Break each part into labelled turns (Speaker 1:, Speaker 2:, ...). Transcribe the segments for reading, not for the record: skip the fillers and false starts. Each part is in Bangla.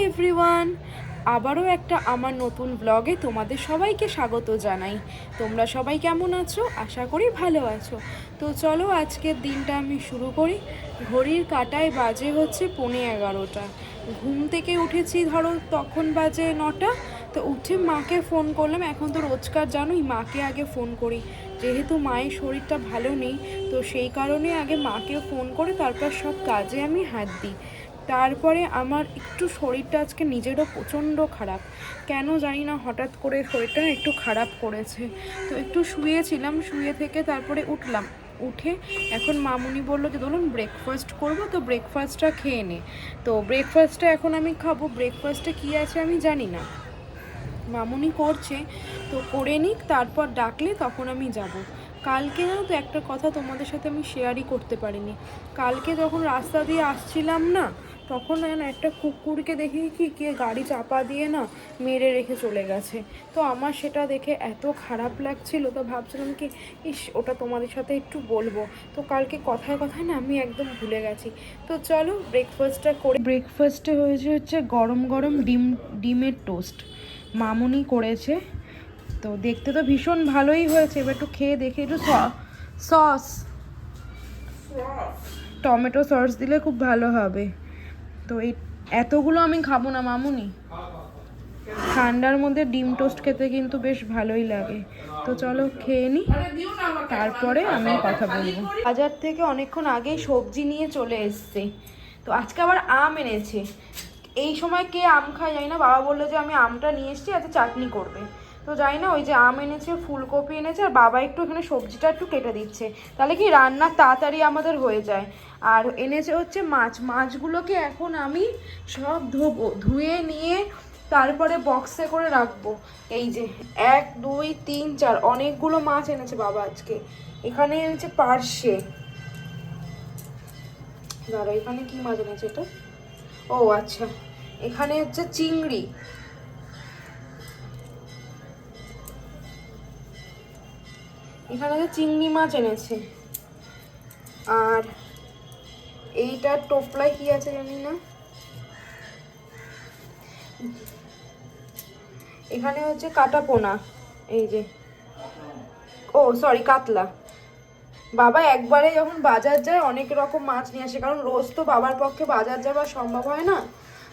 Speaker 1: এভরিওয়ান, আবারও একটা আমার নতুন ব্লগে তোমাদের সবাইকে স্বাগত জানাই। তোমরা সবাই কেমন আছো? আশা করি ভালো আছো। তো চলো আজকের দিনটা আমি শুরু করি। ঘড়ির কাঁটায় বাজে হচ্ছে 11:15। ঘুম থেকে উঠেছি ধরো তখন বাজে 9টা। তো উঠে মাকে ফোন করলাম। এখন তো রোজকার জানোই মাকে আগে ফোন করি, যেহেতু মায়ের শরীরটা ভালো নেই। তো সেই কারণে আগে মাকে ফোন করে তারপর সব কাজে আমি হাত দিই। তারপরে আমার একটু শরীরটা আজকে নিজেরও প্রচণ্ড খারাপ, কেন জানি না হঠাৎ করে শরীরটা একটু খারাপ করেছে। তো একটু শুয়েছিলাম, শুয়ে থেকে তারপরে উঠলাম। উঠে এখন মামুনি বললো যে ধরুন ব্রেকফাস্ট করবো, তো ব্রেকফাস্টটা খেয়ে নে। তো ব্রেকফাস্টটা এখন আমি খাবো। ব্রেকফাস্টে কী আছে আমি জানি না, মামুনি করছে, তো করে নিক, তারপর ডাকলে তখন আমি যাব। কালকে জানো তো একটা কথা তোমাদের সাথে আমি শেয়ারই করতে পারিনি। কালকে যখন রাস্তা দিয়ে আসছিলাম না, তখন না একটা কুকুরকে দেখি কি কে গাড়ি চাপা দিয়ে না মেরে রেখে চলে গেছে। তো আমার সেটা দেখে এত খারাপ লাগছিল, তো ভাবছিলাম কি ইস ওটা তোমাদের সাথে একটু বলবো। তো কালকে কথায় কথায় না আমি একদম ভুলে গেছি। তো চলো ব্রেকফাস্টটা করে। ব্রেকফাস্টে হচ্ছে গরম গরম ডিমের টোস্ট মামুনি করেছে। তো দেখতে তো ভীষণ ভালোই হয়েছে, এবার একটু খেয়ে দেখে। একটু সস টমেটো সস দিলে খুব ভালো হবে। তো এই এতগুলো আমি খাবো না মামুনি, ঠান্ডার মধ্যে ডিম টোস্ট খেতে কিন্তু বেশ ভালোই লাগে। তো চলো খেয়ে নিই, তারপরে আমি কথা বলবো। বাজার থেকে অনেকক্ষণ আগেই সবজি নিয়ে চলে এসছে। তো আজকে আবার আম এনেছে। এই সময় কে আম খায় জানি না, বাবা বললো যে আমি আমটা নিয়ে এসেছি, আজকে চাটনি করবে। তো জানি না, ওই যে আম এনেছে, ফুলকপি এনেছে, আর বাবা একটু এখানে সবজিটা একটু কেটে দিচ্ছে, তাহলে কি রান্না তাড়াতাড়ি আমাদের হয়ে যায়। আর এনেছে হচ্ছে মাছগুলোকে এখন আমি সব ধোবো, ধুয়ে নিয়ে তারপরে বক্সে করে রাখবো। এই যে 1 2 3 4 অনেকগুলো মাছ এনেছে বাবা আজকে। এখানে এনেছে পার্শে, দাঁড়া এখানে কি মাছ এনেছে এটা, ও আচ্ছা এখানে হচ্ছে চিংড়ি, এখানে যে চিংড়ি মাছ এনেছে। আর এইটার টোপলায় কি আছে জানি না, এখানে হচ্ছে কাটা পোনা, এই যে, ও সরি কাতলা। বাবা একবারে যখন বাজার যায় অনেক রকম মাছ নিয়ে আসে, কারণ রোজ তো বাবার পক্ষে বাজার যাওয়া সম্ভব হয় না।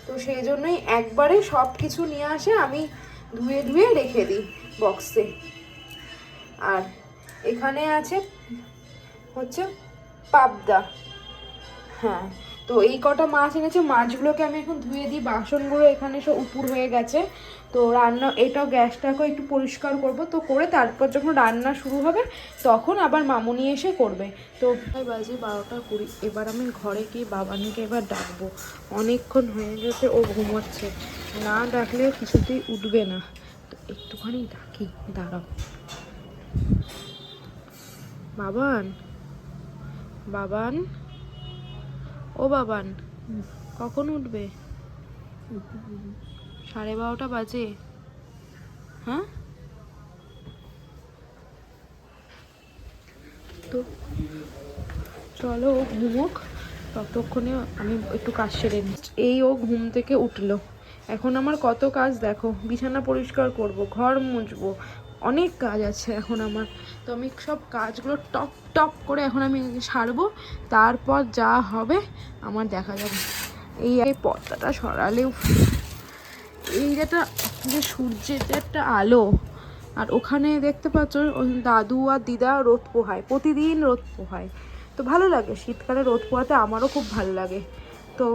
Speaker 1: তো সেই জন্যই একবারে সব কিছু নিয়ে আসে, আমি ধুয়ে ধুয়ে রেখে দিই বক্সে। আর এখানে আছে হচ্ছে পাবদা, হ্যাঁ। তো এই কটা মাছ এনেছে, মাছগুলোকে আমি এখন ধুয়ে দিই। বাসনগুলো এখানে সব উপুর হয়ে গেছে। তো রান্না, এটাও গ্যাসটাকে একটু পরিষ্কার করব। তো করে তারপর যখন রান্না শুরু হবে তখন আবার মামুনি এসে করবে। তো বাজে 12টা 20। এবার আমি ঘরে গিয়ে বাবানিকে এবার ডাকবো। অনেকক্ষণ হয়ে গেছে ও ঘুমোচ্ছে, না ডাকলেও কিছুতেই উঠবে না। তো একটুখানি ডাকি, দাঁড়াও। বাবান, বাবান, ও বাবান, কখন উঠবে? 12:30 বাজে। হ্যাঁ, তো চলো ও ঘুমোক, ততক্ষণে আমি একটু কাজ সেরে নিই। এই ও ঘুম থেকে উঠলো, এখন আমার কত কাজ দেখো, বিছানা পরিষ্কার করব, ঘর মুছবো, অনেক কাজ আছে এখন আমার। তো আমি সব কাজগুলো টপ টপ করে এখন আমি সারবো, তারপর যা হবে আমার দেখা যাবে। এই পর্দাটা সরালেও, এই যেটা যে সূর্যের যে একটা আলো, আর ওখানে দেখতে পাচ্ছ দাদু আর দিদা রোদ পোহায়, প্রতিদিন রোদ পোহায়। তো ভালো লাগে, শীতকালে রোদ পোহাতে আমারও খুব ভালো লাগে। তো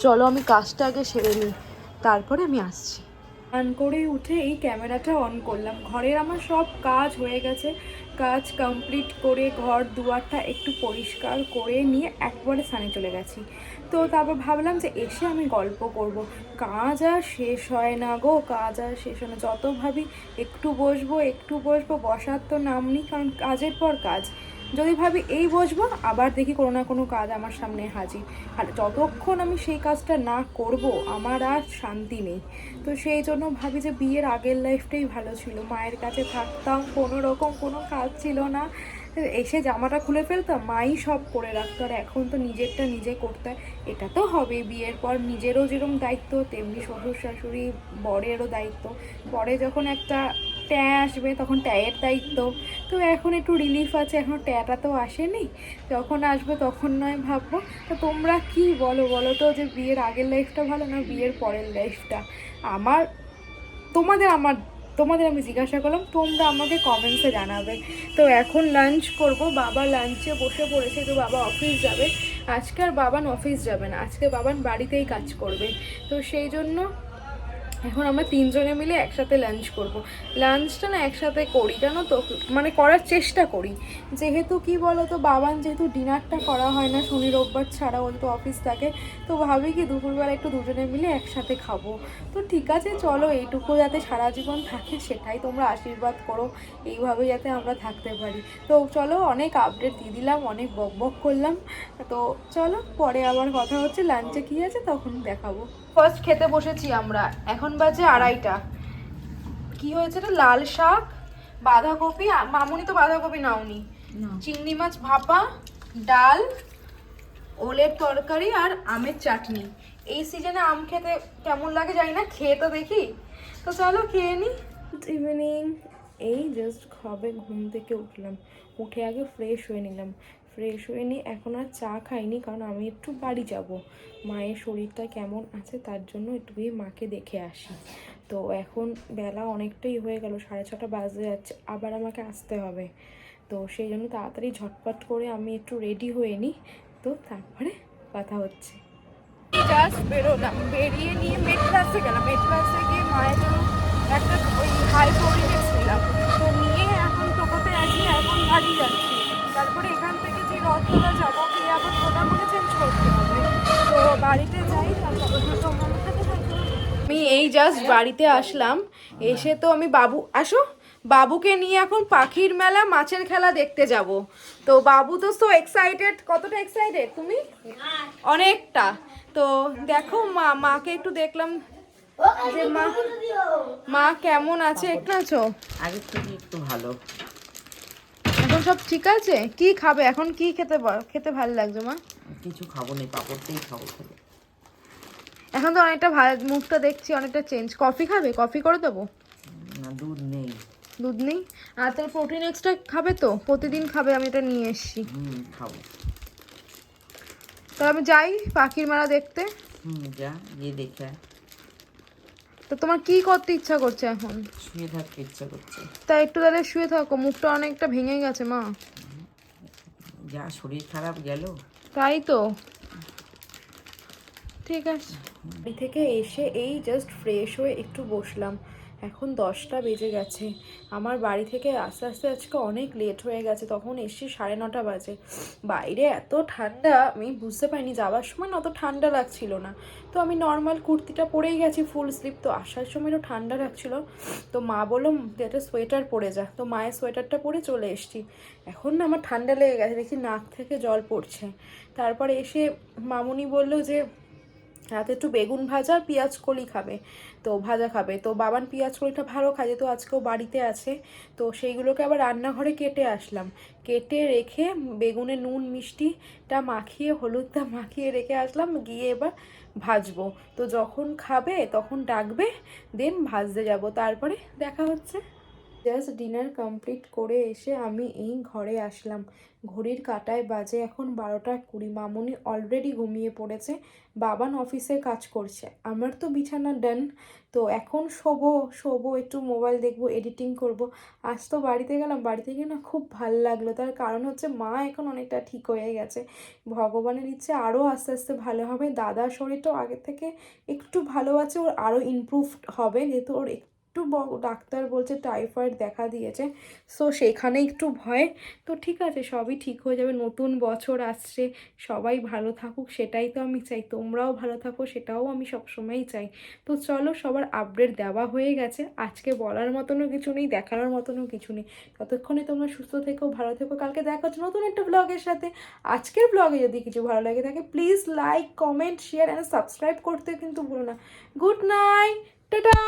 Speaker 1: চলো আমি কাজটা আগে সেরে নিই, তারপরে আমি আসছি। স্নান করে উঠে এই ক্যামেরাটা অন করলাম। ঘরের আমার সব কাজ হয়ে গেছে, কাজ কমপ্লিট করে ঘর দুয়ারটা একটু পরিষ্কার করে নিয়ে একবারে স্নানে চলে গেছি। তো তারপর ভাবলাম যে এসে আমি গল্প করব। কাজ আর শেষ হয় না গো, কাজ আর শেষ হয় না। যত ভাবি একটু বসবো একটু বসবো, বসার তো নাম নেই, কারণ কাজের পর কাজ। যদি ভাবি এই বসবো, আবার দেখি কোনো না কোনো কাজ আমার সামনে হাজির। আর যতক্ষণ আমি সেই কাজটা না করব আমার আর শান্তি নেই। তো সেই জন্য ভাবি যে বিয়ের আগের লাইফটাই ভালো ছিল, মায়ের কাছে থাকতাম, কোনো রকম কোনো কাজ ছিল না, এসে জামাটা খুলে ফেলতাম, মাই সব করে রাখতো। আর এখন তো নিজেরটা নিজে করতে হয়। এটা তো হবে, বিয়ের পর নিজেরও যেরকম দায়িত্ব তেমনি শ্বশুর শাশুড়ি বরেরও দায়িত্ব। পরে যখন একটা ট্যা আসবে তখন ট্যায়ের দায়িত্ব। তো এখন একটু রিলিফ আছে, এখন ট্যাটা তো আসেনি, যখন আসবে তখন নয় ভাববো। তো তোমরা কি বলো বলো তো, যে বিয়ের আগের লাইফটা ভালো না বিয়ের পরের লাইফটা? আমার তোমাদের আমার তোমাদের আমি জিজ্ঞাসা করলাম, তোমরা আমাকে কমেন্টসে জানাবে। তো এখন লাঞ্চ করব, বাবা লাঞ্চে বসে পড়েছে, তো বাবা অফিস যাবে। আজকে আর বাবান অফিস যাবে না, আজকে বাবান বাড়িতেই কাজ করবে। তো সেই জন্য এখন আমরা তিনজনে মিলে একসাথে লাঞ্চ করব। লাঞ্চটা না একসাথে করি, জানো তো, মানে করার চেষ্টা করি। যেহেতু কি বলো তো, বাবান যেহেতু ডিনারটা করা হয় না শনি রোববার ছাড়া, ওর তো অফিস থাকে, তো ভাবি কি দুপুরবেলা একটু দুজনে মিলে একসাথে খাবো। তো ঠিক আছে চলো, এইটুকু যাতে সারা জীবন থাকে সেটাই তোমরা আশীর্বাদ করো, এইভাবে যাতে আমরা থাকতে পারি। তো চলো, অনেক আপডেট দিয়ে দিলাম, অনেক বক বক করলাম। তো চলো, পরে আবার কথা হচ্ছে, লাঞ্চে কী আছে তখন দেখাবো। ফার্স্ট খেতে বসেছি আমরা, এখন বাজে 2:30। কি হয়েছে, এটা লাল শাক, বাঁধাকপি, মামুনি তো বাঁধাকপি নাওনি, চিংড়ি মাছ ভাপা, ডাল, ওলের তরকারি আর আমের চাটনি। এই সিজনে আম খেতে কেমন লাগে জানি না, খেয়ে তো দেখি। তো চলো খেয়ে নি। Good evening. এই জাস্ট খাবে ঘুম থেকে উঠলাম, উঠে আগে ফ্রেশ হয়ে নিলাম। ফ্রেশ হয়ে নিই, এখন আর চা খাইনি, কারণ আমি একটু বাড়ি যাব, মায়ের শরীরটা কেমন আছে তার জন্য একটু গিয়ে মাকে দেখে আসি। তো এখন বেলা অনেকটাই হয়ে গেল, 6:30 বাজে যাচ্ছে, আবার আমাকে আসতে হবে। তো সেই জন্য তাড়াতাড়ি ঝটপট করে আমি একটু রেডি হয়ে নিই, তো তারপরে কথা হচ্ছে। জাস্ট বেরোলাম, বেরিয়ে নিয়ে মেড ক্লাসে গেলাম, মেড ক্লাসে গিয়ে মায়ের জন্য একটা ওই হাই প্রোটিনেক্স নিলাম। তো নিয়ে এখন টোটোতে আছি, এখন বাড়ি যাচ্ছি। তারপরে এখান থেকে যে রথটা যাবো, গিয়ে আবার টোটো আমাকে চেঞ্জ করতে হবে। তো বাড়িতে যাই, আমি এই জাস্ট বাড়িতে আসলাম। এসে তো আমি আসো, বাবুকে নিয়ে এখন পাখির মেলা মাছের খেলা দেখতে যাব। তো বাবু তো সো এক্সাইটেড। কতটা এক্সাইটেড তুমি? অনেকটা। তো দেখো, মাকে একটু দেখলাম যে মা কেমন আছে, একটু আছো?
Speaker 2: আগের থেকে একটু ভালো।
Speaker 1: এখন সব ঠিক আছে? কি খাবে এখন, কি খেতে ভালো লাগছে মা?
Speaker 2: কিছু খাবো না, পাপড়টাই খাবো খালি।
Speaker 1: এখন তো অনেকটা ভালো, মুখটা দেখছি অনেকটা চেঞ্জ। কফি খাবে? কফি করে দেবো?
Speaker 2: না, দুধ নেই।
Speaker 1: দুধ নেই? আর তার প্রোটিন এক্সট্রা খাবে তো, প্রতিদিন খাবে, আমি এটা নিয়ে এসেছি।
Speaker 2: খাবো।
Speaker 1: তো আমি যাই পাখির মেলা দেখতে।
Speaker 2: যা গিয়ে দেখে।
Speaker 1: তো তোমার কি করতে ইচ্ছা করছে এখন?
Speaker 2: শুয়ে থাকতে ইচ্ছা করছে।
Speaker 1: তা একটু তাহলে শুয়ে থাকো, মুখটা অনেকটা ভেঙে গেছে মা।
Speaker 2: যা শরীর খারাপ গেল।
Speaker 1: তাই তো, ঠিক আছে। বাড়ি থেকে এসে এই জাস্ট ফ্রেশ হয়ে একটু বসলাম, এখন 10টা বেজে গেছে। আমার বাড়ি থেকে আস্তে আস্তে আজকে অনেক লেট হয়ে গেছে, তখন এসে 9:30 বাজে। বাইরে এত ঠান্ডা, আমি বুঝতে পারিনি, যাওয়ার সময় না অত ঠান্ডা লাগছিল না। তো আমি নর্মাল কুর্তিটা পরেই গেছি ফুল স্লিভ, তো আসার সময় একটু ঠান্ডা লাগছিল। তো মা বললো যে একটা সোয়েটার পরে যা, তো মায়ের সোয়েটারটা পরে চলে এসেছি। এখন না আমার ঠান্ডা লেগে গেছে, দেখি নাক থেকে জল পড়ছে। তারপরে এসে মামুনি বললো যে রাতে একটু বেগুন ভাজা আর পেঁয়াজ কলি খাবে, তো ভাজা খাবে। তো বাবান পেঁয়াজ কলিটা ভালো খায়, তো আজকেও বাড়িতে আছে। তো সেইগুলোকে আবার রান্নাঘরে কেটে আসলাম, কেটে রেখে বেগুনে নুন মিষ্টিটা মাখিয়ে হলুদটা মাখিয়ে রেখে আসলাম, গিয়ে এবার ভাজবো। তো যখন খাবে তখন ডাকবে, দেন ভাজতে যাব, তারপরে দেখা হচ্ছে। জাস্ট ডিনার কমপ্লিট করে এসে আমি এই ঘরে আসলাম। ঘড়ির কাঁটায় বাজে এখন 12:20। মামুনি অলরেডি ঘুমিয়ে পড়েছে, বাবান অফিসে কাজ করছে, আমার তো বিছানা ডান। তো এখন শোবো একটু মোবাইল দেখবো, এডিটিং করব। আজ তো বাড়িতে গেলাম, বাড়িতে গিয়ে না খুব ভাল লাগলো, তার কারণ হচ্ছে মা এখন অনেকটা ঠিক হয়ে গেছে। ভগবানের ইচ্ছে আরও আস্তে আস্তে ভালো হবে। দাদার শরীরটাও আগের থেকে একটু ভালো আছে, ওর আরও ইমপ্রুভড হবে, যেহেতু ওর একটু ডাক্তার বলছে টাইফয়েড দেখা দিয়েছে, সো সেখানে একটু ভয়। তো ঠিক আছে, সবই ঠিক হয়ে যাবে, নতুন বছর আসছে, সবাই ভালো থাকুক সেটাই তো আমি চাই, তোমরাও ভালো থাকো সেটাও আমি সবসময়ই চাই। তো চলো, সবার আপডেট দেওয়া হয়ে গেছে, আজকে বলার মতনও কিছু নেই, দেখানোর মতনও কিছু নেই। ততক্ষণে তোমরা সুস্থ থেকো, ভালো থেকো, কালকে দেখা হচ্ছে নতুন একটা ব্লগের সাথে। আজকের ব্লগে যদি কিছু ভালো লাগে থাকে, please like, comment, share and subscribe করতে কিন্তু ভুলো না। Good night, tata.